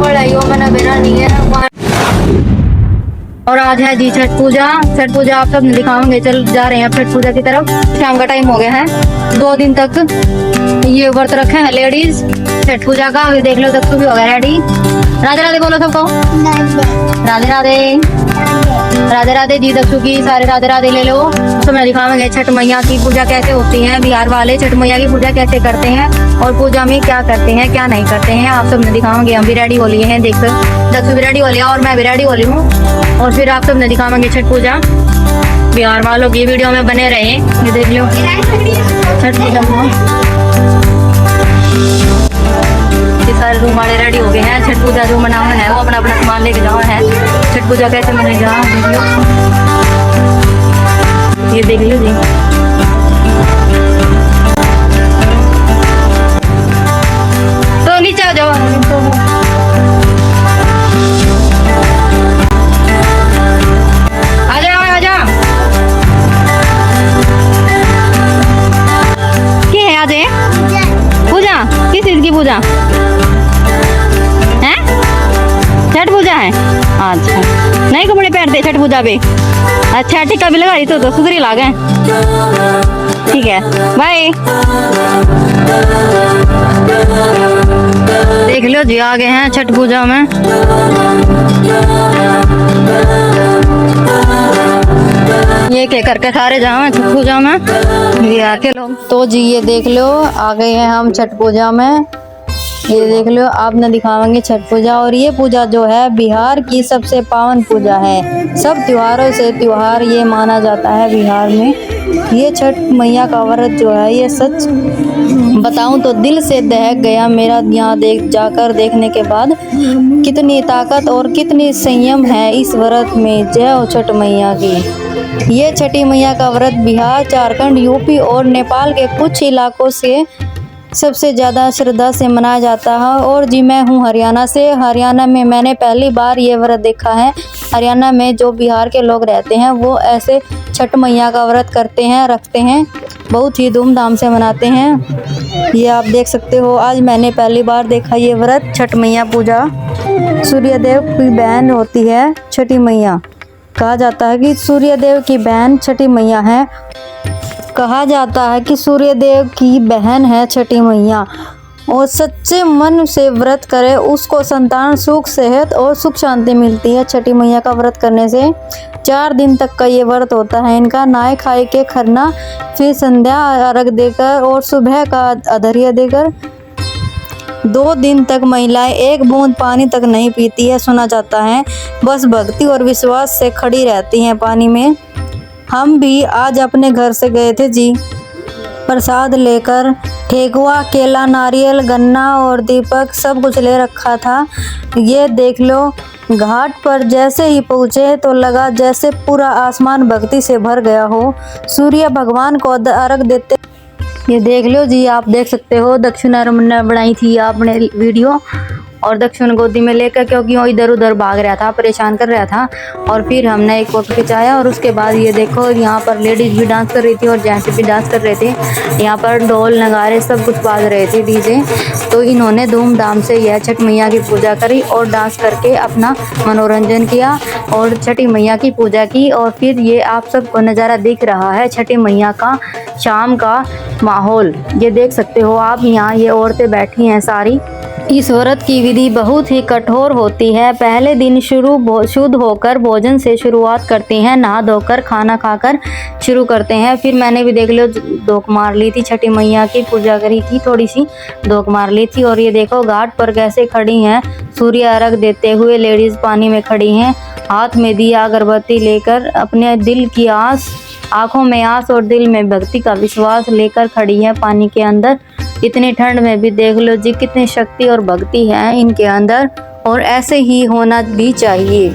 पढ़ाइयों में नबेरा नहीं है। और आज है जी छठ पूजा। छठ पूजा आप सब दिखाएंगे। चल जा रहे हैं छठ पूजा की तरफ। शाम का टाइम हो गया है। 2 दिन तक ये व्रत रखे हैं लेडीज छठ पूजा का। देख लो तक भी हो गया रेडी। राधे राधे बोलो सबको। राधे राधे राधे राधे जी। दक्षु की सारे राधे राधे ले लो। तो मैं दिखाऊंगे छठ मैया की पूजा कैसे होती है। बिहार वाले छठ मैया की पूजा कैसे करते हैं और पूजा में क्या करते हैं क्या नहीं करते हैं आप सब ने दिखाऊंगे। हम भी रेडी हो लिए हैं। देख दक्षु भी रेडी हो लिया और मैं भी रेडी हो ली हूँ। और फिर आप सब ने दिखाएंगे छठ पूजा। बिहार वालों की वीडियो में बने रहे। ये देख लो छठ पूजा में सारे रूम वाले रेडी हो गए हैं। छठ पूजा जो मनाना है वो अपना अपना सामान लेके जाना है। छठ पूजा कैसे मनेगा ये देख लो जी। तो नीचे आ जाओ। आ जाओ क्या है आज पूजा? किस चीज की पूजा है? छठ पूजा है। अच्छा नहीं कपड़े पहनते छठ पूजा पे। अच्छा टीका भी लगा तो सुधरी लागे। ठीक है बाय। देख लो जी आ गए हैं छठ पूजा में। ये क्या करके सारे जाओ छठ पूजा में ये आके लोग। तो जी ये देख लो आ गए हैं हम छठ पूजा में। ये देख लो आपने दिखाएंगे छठ पूजा। और ये पूजा जो है बिहार की सबसे पावन पूजा है। सब त्योहारों से त्योहार ये माना जाता है बिहार में। ये छठ मैया का व्रत जो है ये सच बताऊं तो दिल से दहक गया मेरा यहाँ जाकर देखने के बाद। कितनी ताकत और कितनी संयम है इस व्रत में। जय हो छठ मैया की। ये छठी मैया का व्रत बिहार, झारखंड, यूपी और नेपाल के कुछ इलाकों से सबसे ज़्यादा श्रद्धा से मनाया जाता है। और जी मैं हूँ हरियाणा से। हरियाणा में मैंने पहली बार ये व्रत देखा है। हरियाणा में जो बिहार के लोग रहते हैं वो ऐसे छठ मैया का व्रत करते हैं, रखते हैं, बहुत ही धूमधाम से मनाते हैं। ये आप देख सकते हो आज मैंने पहली बार देखा ये व्रत छठ मैया पूजा। सूर्यदेव की बहन होती है छठी मैया। कहा जाता है कि सूर्यदेव की बहन छठी मैया है। कहा जाता है कि सूर्यदेव की बहन है छठी मैया। और सच्चे मन से व्रत करे उसको संतान, सुख, सेहत और सुख शांति मिलती है। छठी मैया का व्रत करने से 4 दिन तक का ये व्रत होता है इनका। नहाए खाए के खरना, फिर संध्या अर्घ देकर और सुबह का अधर्य देकर 2 दिन तक महिलाएं 1 बूंद पानी तक नहीं पीती है। सुना जाता है बस भक्ति और विश्वास से खड़ी रहती हैं पानी में। हम भी आज अपने घर से गए थे जी प्रसाद लेकर। ठेकुआ, केला, नारियल, गन्ना और दीपक सब कुछ ले रखा था। ये देख लो घाट पर जैसे ही पहुँचे तो लगा जैसे पूरा आसमान भक्ति से भर गया हो। सूर्य भगवान को अर्घ देते। ये देख लो जी आप देख सकते हो दक्षिणा रमन बनाई थी आपने वीडियो। और दक्षिण गोदी में लेकर क्योंकि वो इधर उधर भाग रहा था, परेशान कर रहा था। और फिर हमने एक फोटो खिंचाया और उसके बाद ये देखो यहाँ पर लेडीज भी डांस कर रही थी और जेंट्स भी डांस कर रहे थे। यहाँ पर ढोल नगाड़े सब कुछ बाज रहे थे डीजे। तो इन्होंने धूमधाम से यह छठ मैया की पूजा करी और डांस करके अपना मनोरंजन किया और छठी मैया की पूजा की। और फिर ये आप सबको नज़ारा दिख रहा है छठी मैया का शाम का माहौल। ये देख सकते हो आप यहाँ ये औरतें बैठी हैं सारी। इस व्रत की विधि बहुत ही कठोर होती है। पहले दिन शुद्ध होकर भोजन से शुरुआत करते हैं। नहा धोकर खाना खाकर शुरू करते हैं। फिर मैंने भी देख लो धोख मार ली थी, छठी मैया की पूजा करी थी, थोड़ी सी धोख मार ली थी। और ये देखो घाट पर कैसे खड़ी हैं सूर्य अर्घ देते हुए लेडीज पानी में खड़ी हैं, हाथ में दिया अगरबत्ती लेकर, अपने दिल की आस, आंखों में आस और दिल में भक्ति का विश्वास लेकर खड़ी है पानी के अंदर। इतनी ठंड में भी देख लो जी कितनी शक्ति और भक्ति है इनके अंदर। और ऐसे ही होना भी चाहिए।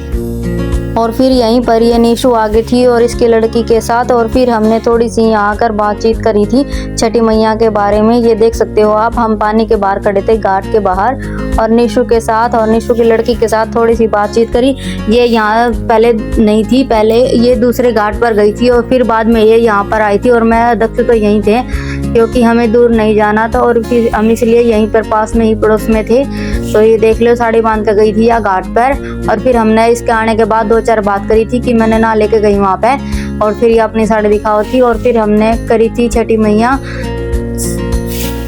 और फिर यहीं पर ये निशु आगे थी और इसकी लड़की के साथ, और फिर हमने थोड़ी सी यहाँ आकर बातचीत करी थी छठी मैया के बारे में। ये देख सकते हो आप, हम पानी के बाहर खड़े थे, घाट के बाहर, और निशु के साथ और निशु की लड़की के साथ थोड़ी सी बातचीत करी। ये यहाँ पहले नहीं थी, पहले ये दूसरे घाट पर गई थी और फिर बाद में ये यहाँ पर आई थी, और मैं दक्ष तो यहीं थे क्योंकि हमें दूर नहीं जाना था, और फिर हम इसलिए यहीं पर पास में ही पड़ोस में थे। तो ये देख लो, साड़ी बांध कर गई थी या घाट पर, और फिर हमने इसके आने के बाद 2-4 बात करी थी कि मैंने ना लेके गई वहाँ पे, और फिर ये अपनी साड़ी दिखाओ थी, और फिर हमने करी थी छठी मैया,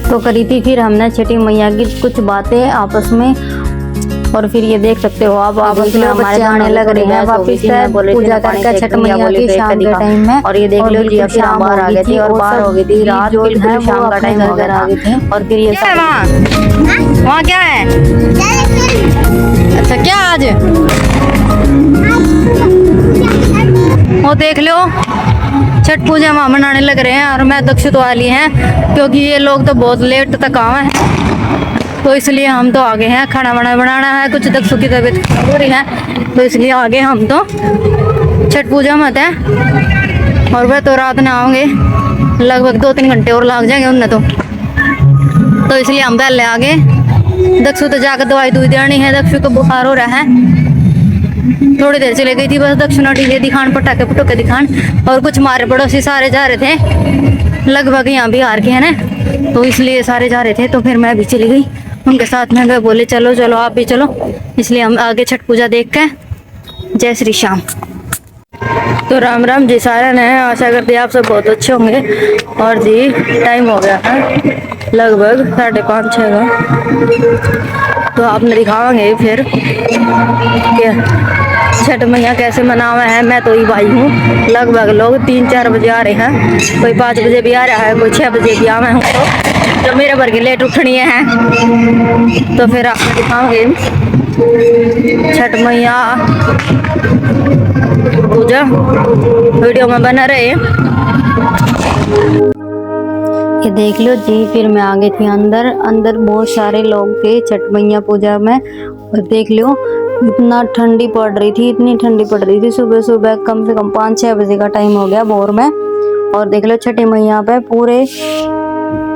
तो करी थी फिर हमने छठी मैया की कुछ बातें आपस में। और फिर ये देख सकते हो आप आपस में हमारे आने लग रहे हैं वापस पूजा करके छठ मैया की शाम के टाइम में। और ये देख लो जी, अब शाम बाहर आ गई थी और बाहर हो गई थी रात, बिल्कुल शाम का टाइम हो गया था। और फिर ये वहाँ क्या है, अच्छा क्या आज वो देख लो छठ पूजा वहाँ मनाने लग रहे हैं, और मैं दक्षित वाली हैं क्योंकि ये लोग तो बहुत लेट तक आए हैं, तो इसलिए हम तो आगे हैं। खाना वाना बनाना है, कुछ दक्षु की तबीयत खराब हो रही है तो इसलिए आगे हम तो छठ पूजा मत है। और वह तो रात में आओगे, लगभग 2-3 घंटे और लग जाएंगे उनमें, तो इसलिए हम पहले आगे। दक्षु तो जाकर दवाई देनी है, दक्षु को बुखार हो रहा है, थोड़ी देर चले गई थी बस दक्षु ने डीजे दिखान, पटाखे दिखान, और कुछ हमारे पड़ोसी सारे जा रहे थे, लगभग यहाँ बिहार के हैं ना, तो इसलिए सारे जा रहे थे, तो फिर मैं भी चली गई उनके साथ में। वे बोले चलो चलो आप भी चलो, इसलिए हम आगे छठ पूजा देख के। जय श्री श्याम। तो राम राम जी सारे ने, आशा करते हैं आप सब बहुत अच्छे होंगे। और जी टाइम हो गया है लगभग 5:30-6 का, तो आपने दिखावांगे फिर क्या छठ मैया कैसे मनावा है। मैं तो ही भाई हूँ, लगभग लोग 3-4 बजे आ रहे हैं, कोई 5 बजे भी आ रहा है, कोई 6 बजे भी आ रहे हूँ, तो मेरे भर के लेट उठनी है। तो फिर आपको दिखाओगे छठ मैया पूजा, वीडियो में बना रहे। ये देख लो जी, फिर मैं आ गई थी अंदर बहुत सारे लोग थे छठ मैया पूजा में। और देख लो इतना ठंडी पड़ रही थी, इतनी ठंडी पड़ रही थी, सुबह सुबह कम से कम 5-6 बजे का टाइम हो गया भोर में। और देख लो छठी मैया पे पूरे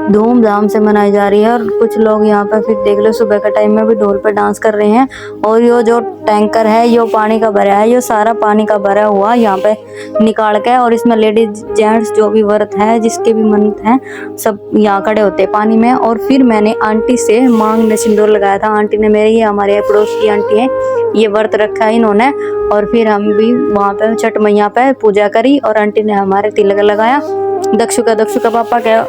धूमधाम से मनाई जा रही है, और कुछ लोग यहाँ पे फिर देख लो सुबह के टाइम में भी ढोल पे डांस कर रहे हैं। और ये जो टैंकर है ये पानी का भरा है, ये सारा पानी का भरा हुआ यहाँ पे निकाल के, और इसमें लेडीज जेंट्स जो भी व्रत है, जिसके भी मन्नत है, सब यहाँ खड़े होते हैं पानी में। और फिर मैंने आंटी से मांग में सिंदूर लगाया था, आंटी ने मेरे, ये हमारे पड़ोस की आंटी है, ये व्रत रखा है इन्होंने। और फिर हम भी वहाँ पे छठ मैया पे पूजा करी, और आंटी ने हमारे तिलक लगाया, दक्षु का पापा का,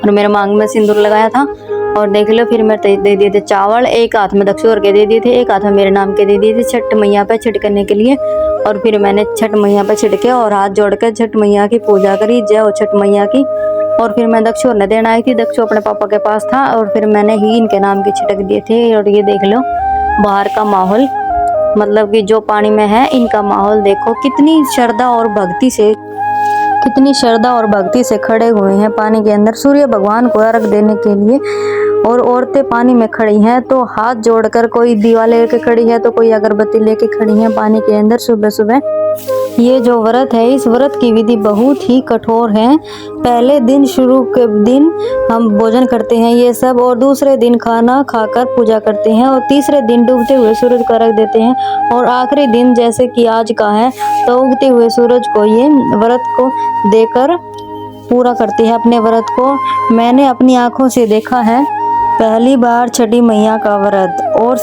और मेरे मांग में सिंदूर लगाया था। और देख लो फिर मैं दे दिए थे चावल, एक हाथ में दक्षु और के दे दिए थे, एक हाथ में मेरे नाम के दे दिए थे छठ मैया पे छिड़कने के लिए। और फिर मैंने छठ मैया पे छिड़के और हाथ जोड़ के छठ मैया की पूजा करी, जय हो छठ मैया की। और फिर मैं दक्षु ने देना आई थी, दक्षु अपने पापा के पास था, और फिर मैंने ही इनके नाम की छिड़क दिए थे। और ये देख लो बाहर का माहौल, मतलब कि जो पानी में है इनका माहौल देखो, कितनी श्रद्धा और भक्ति से खड़े हुए हैं पानी के अंदर सूर्य भगवान को अर्घ देने के लिए। और औरतें पानी में खड़ी हैं, तो हाथ जोड़कर, कोई दीवा लेके खड़ी है तो कोई अगरबत्ती लेके खड़ी है पानी के अंदर सुबह सुबह। ये जो व्रत है, इस व्रत की विधि बहुत ही कठोर है। पहले दिन शुरू के दिन हम भोजन करते हैं ये सब, और दूसरे दिन खाना खाकर पूजा करते हैं, और तीसरे दिन डूबते हुए सूरज को अर्घ देते हैं, और आखिरी दिन जैसे कि आज का है तो उगते हुए सूरज को ये व्रत को देकर पूरा करते हैं अपने व्रत को। मैंने अपनी आंखों से देखा है पहली बार छठी मैया का व्रत, और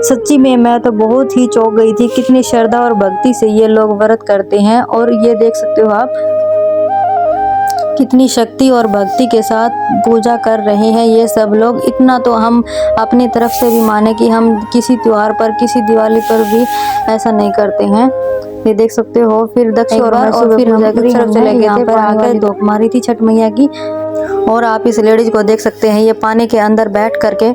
सच्ची में मैं तो बहुत ही चौंक गई थी, कितनी श्रद्धा और भक्ति से ये लोग व्रत करते हैं। और ये देख सकते हो आप कितनी शक्ति और भक्ति के साथ पूजा कर रहे हैं ये सब लोग। इतना तो हम अपनी तरफ से भी माने कि हम किसी त्योहार पर, किसी दिवाली पर भी ऐसा नहीं करते हैं। ये देख सकते हो फिर दक्ष और फिर हम चले गए थे, पर आकर धूप मारी थी छठ मैया की। और आप इस लेडीज को देख सकते हैं, ये पानी के अंदर बैठ करके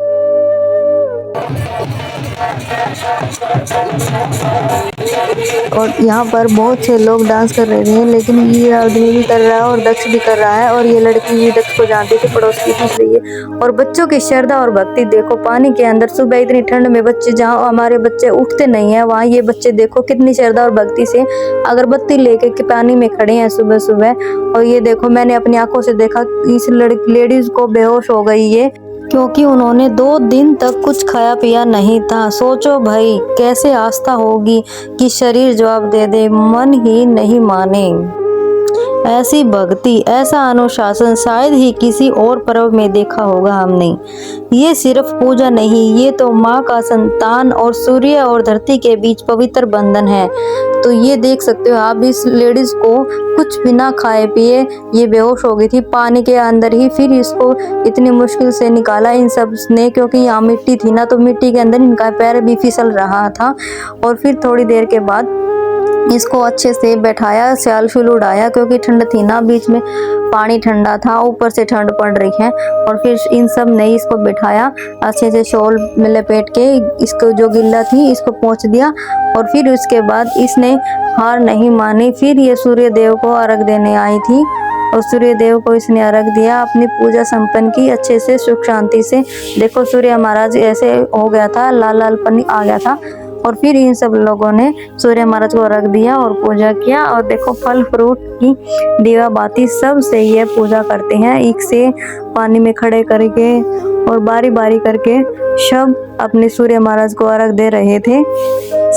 और यहाँ पर बहुत से लोग डांस कर रहे हैं, लेकिन ये आदमी भी कर रहा है और दक्ष भी कर रहा है, और ये लड़की भी दक्ष को जानती थी, पड़ोस की हंस रही है। और बच्चों की श्रद्धा और भक्ति देखो, पानी के अंदर सुबह इतनी ठंड में बच्चे, जहाँ हमारे बच्चे उठते नहीं है, वहाँ ये बच्चे देखो कितनी श्रद्धा और भक्ति से अगरबत्ती लेके के पानी में खड़े हैं सुबह सुबह। और ये देखो, मैंने अपनी आंखों से देखा इस लेडीज को बेहोश हो गई ये, क्योंकि उन्होंने 2 दिन तक कुछ खाया पिया नहीं था। सोचो भाई कैसे आस्था होगी कि शरीर जवाब दे दे, मन ही नहीं माने। ऐसी भक्ति, ऐसा अनुशासन शायद ही किसी और पर्व में देखा होगा हमने। ये सिर्फ पूजा नहीं, ये तो माँ का संतान और सूर्य और धरती के बीच पवित्र बंधन है। तो ये देख सकते हो आप, इस लेडीज को कुछ बिना खाए पिए ये बेहोश हो गई थी पानी के अंदर ही। फिर इसको इतनी मुश्किल से निकाला इन सब ने, क्योंकि यहाँ मिट्टी थी ना, तो मिट्टी के अंदर इनका पैर भी फिसल रहा था। और फिर थोड़ी देर के बाद इसको अच्छे से बैठाया, स्याल शुल उड़ाया, क्योंकि ठंड थी ना, बीच में पानी ठंडा था, ऊपर से ठंड पड़ रही है। और फिर इन सब ने इसको बैठाया, अच्छे से शॉल में लपेट के इसको जो गिल्ला थी इसको पोंछ दिया। और फिर उसके बाद इसने हार नहीं मानी, फिर ये सूर्य देव को अर्घ देने आई थी, और सूर्य देव को इसने अर्घ दिया, अपनी पूजा संपन्न की अच्छे से सुख शांति से। देखो सूर्य महाराज ऐसे हो गया था, लाल लाल पन्नी आ गया था। और फिर इन सब लोगों ने सूर्य महाराज को रख दिया और पूजा किया। और देखो फल फ्रूट की दीवा बाती सब से ये पूजा करते हैं, एक से पानी में खड़े करके और बारी बारी करके सब अपने सूर्य महाराज को अर्घ दे रहे थे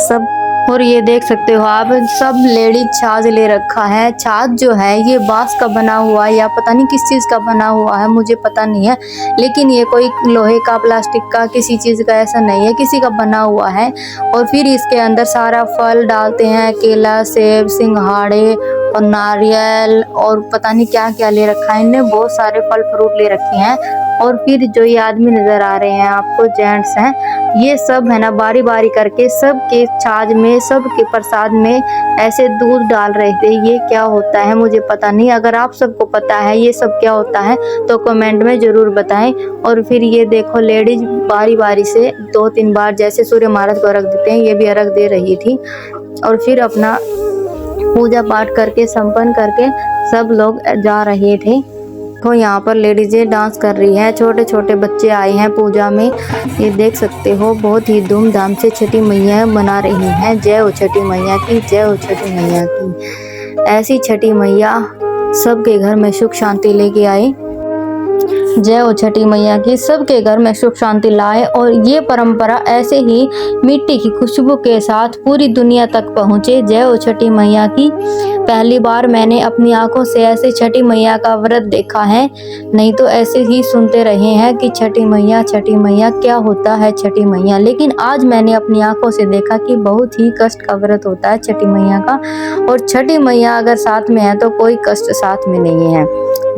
सब। और ये देख सकते हो आप, सब लेडीज छाछ ले रखा है। छाछ जो है ये बांस का बना हुआ है या पता नहीं किस चीज़ का बना हुआ है, मुझे पता नहीं है, लेकिन ये कोई लोहे का, प्लास्टिक का, किसी चीज़ का ऐसा नहीं है, किसी का बना हुआ है। और फिर इसके अंदर सारा फल डालते हैं, केला, सेब, सिंघाड़े और नारियल और पता नहीं क्या क्या ले रखा है इनने, बहुत सारे फल फ्रूट ले रखे हैं। और फिर जो ये आदमी नजर आ रहे हैं आपको, जेंट्स हैं, ये सब है ना बारी बारी करके सबके छाछ में, सबके प्रसाद में ऐसे दूध डाल रहे थे। ये क्या होता है मुझे पता नहीं, अगर आप सबको पता है ये सब क्या होता है तो कमेंट में जरूर बताएं। और फिर ये देखो लेडीज बारी बारी से 2-3 बार जैसे सूर्य महाराज को अर्घ देते हैं, ये भी अर्घ दे रही थी। और फिर अपना पूजा पाठ करके संपन्न करके सब लोग जा रहे थे। तो यहाँ पर लेडीजें डांस कर रही है, छोटे छोटे बच्चे आए हैं पूजा में। ये देख सकते हो बहुत ही धूमधाम से छठी मैया मना रही हैं। जय हो छठी मैया की, जय हो छठी मैया की। ऐसी छठी मैया सबके घर में सुख शांति लेके आए। जय हो छठी मैया की, सबके घर में सुख शांति लाए। और ये परंपरा ऐसे ही मिट्टी की खुशबू के साथ पूरी दुनिया तक पहुँचे। जय हो छठी मैया की। पहली बार मैंने अपनी आंखों से ऐसे छठी मैया का व्रत देखा है, नहीं तो ऐसे ही सुनते रहे हैं कि छठी मैया क्या होता है छठी मैया। लेकिन आज मैंने अपनी आंखों से देखा कि बहुत ही कष्ट का व्रत होता है छठी मैया का। और छठी मैया अगर साथ में है तो कोई कष्ट साथ में नहीं है।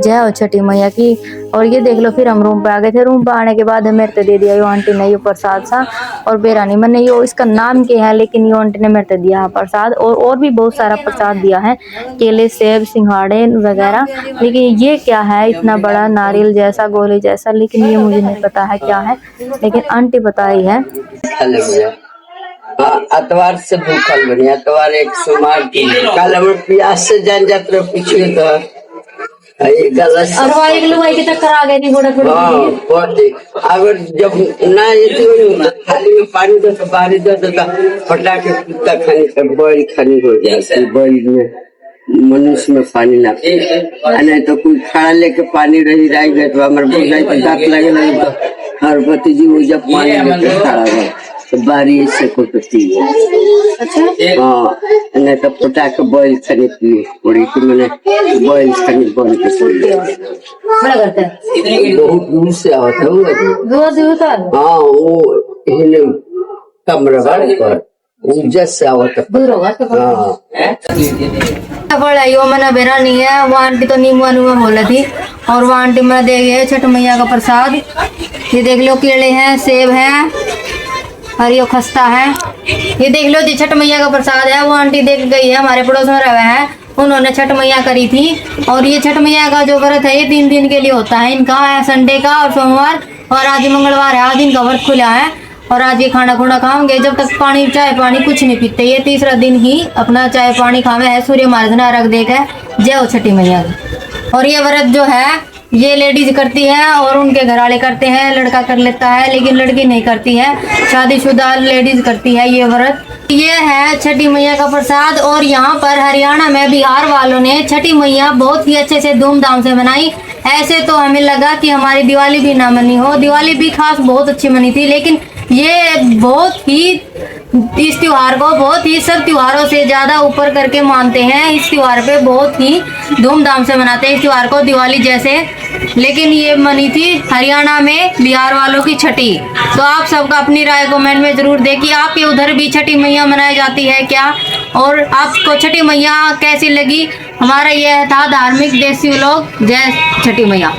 जय हो छठी मैया की। और ये देख लो, फिर हम रूम पे आ गए थे। रूम पे आने के बाद मेरे को दे दिया यो आंटी ने यो प्रसाद सा, और बेरानी मैंने यो इसका नाम क्या है, लेकिन यो आंटी ने मेरे को दिया प्रसाद। और भी बहुत सारा प्रसाद दिया है, केले, सेब, सिंघाड़े वगैरह। लेकिन ये क्या है, इतना बड़ा नारियल जैसा, गोले जैसा, लेकिन ये मुझे नहीं पता है क्या है, लेकिन आंटी बताई है। अतवार से भूखल बनी, अतवार एक सोमवार की कल हम प्यास से जान जाते पूछिए तो की चक्कर आ गई थी अगर जब ना थाली में पानी दो तो बाहरी दो तो फटा के कुत्ता खानी से बॉइल खानी हो जाती। बॉइल में मनुष्य में पानी ना, नहीं तो कोई खड़ा लेके पानी रही रह गए तो हमारे बोल तो दांत लगे लगे तो हर पति जी वो जब पानी लेके खड़ा रहा तो बारी से को तो हाँ, नहीं तो फटा के बॉइल खानी पिए पड़ी कि मैंने बॉइल खानी बन के बहुत दूर से आता है। हाँ वो कमरा पर से आवता बड़ा यो मैंने बेरा नहीं है। वो आंटी तो नींबू नुआ बोल थी, और वो आंटी मैंने दे गए छठ मैया का प्रसाद। ये देख लो, केले हैं, सेब हैं और ये खस्ता है। ये देख लो जी छठ मैया का प्रसाद है। वो आंटी देख गई है, हमारे पड़ोस में रहे हैं, उन्होंने छठ मैया करी थी। और ये छठ मैया का जो व्रत है ये 3 दिन के लिए होता है इनका, है संडे का और सोमवार और आज मंगलवार है, आज इनका व्रत खुला है। और आज ये खाना खुना खाओगे, जब तक पानी चाय पानी कुछ नहीं पीते। ये तीसरा दिन ही अपना चाय पानी खावे है, सूर्य मार्जना रख देकर जय हो छठी मैया की। और ये व्रत जो है ये लेडीज करती है और उनके घर वाले करते हैं, लड़का कर लेता है लेकिन लड़की नहीं करती है, शादीशुदा लेडीज करती है ये व्रत। ये है छठी मैया का प्रसाद। और यहाँ पर हरियाणा में बिहार वालों ने छठी मैया बहुत ही अच्छे से धूमधाम से मनाई। ऐसे तो हमें लगा कि हमारी दिवाली भी ना मनी हो, दिवाली भी खास बहुत अच्छी मनी थी, लेकिन ये बहुत ही इस त्योहार को बहुत ही सब त्योहारों से ज्यादा ऊपर करके मानते हैं। इस त्योहार पे बहुत ही धूमधाम से मनाते हैं इस त्योहार को दिवाली जैसे। लेकिन ये मनी थी हरियाणा में बिहार वालों की छठी। तो आप सबका अपनी राय कमेंट में जरूर दें कि आपके उधर भी छठी मैया मनाई जाती है क्या, और आपको छठी मैया कैसी लगी। हमारा यह था धार्मिक देसी व्लॉग। जय छठी मैया।